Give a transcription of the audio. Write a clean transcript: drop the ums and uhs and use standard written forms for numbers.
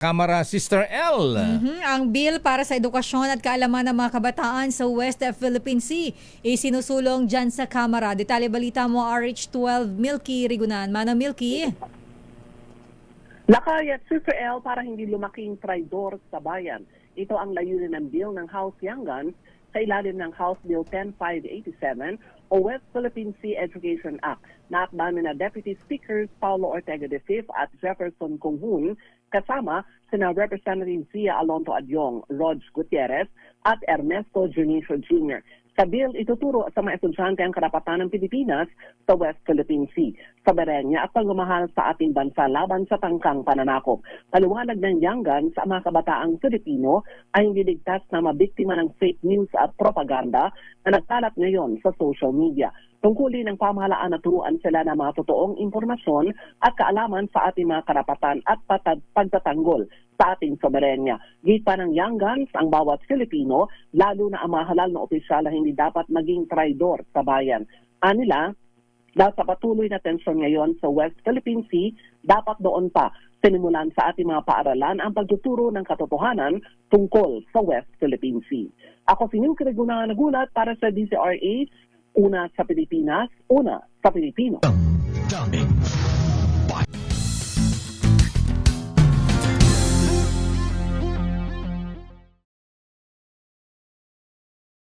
Kamara, Sister L. Ang bill para sa edukasyon at kaalaman ng mga kabataan sa West Philippine Sea isinusulong dyan sa Kamara. Detalye balita mo, RH12 Milky Rigunan. Mana Milky. Lakay at Sister L para hindi lumaking traidor sa bayan. Ito ang layunin ng bill ng House Yangan sa ilalim ng House Bill 10587 o West Philippine Sea Education Act na akdamin na Deputy Speakers Paulo Ortega V at Jefferson Conghun kasama sina Representative Zia Alonto Adyong, Rog Gutierrez at Ernesto Junicio Jr. Sa bill, ituturo sa mga estudyante ang karapatan ng Pilipinas sa West Philippine Sea, soberenya at pagmamahal sa ating bansa laban sa tangkang pananakop. Paliwanag ng Yangan sa mga kabataang Pilipino ay hindi ligtas na mabiktima ng fake news at propaganda na nagkalat ngayon sa social media. Tungkulin ng pamahalaan na turuan sila ng mga totoong impormasyon at kaalaman sa ating mga karapatan at pagtatanggol sa ating soberenya. Git pa ng Yanggans ang bawat Filipino, lalo na ang mga halal na opisyal na hindi dapat maging traidor sa bayan. Anila, dahil sa patuloy na tensyon ngayon sa West Philippine Sea, dapat doon pa sinimulan sa ating mga paaralan ang pagtuturo ng katotohanan tungkol sa West Philippine Sea. Ako si Milky Rigunan nagulat para sa DZRH, una sa Pilipinas, una sa Pilipino. Daming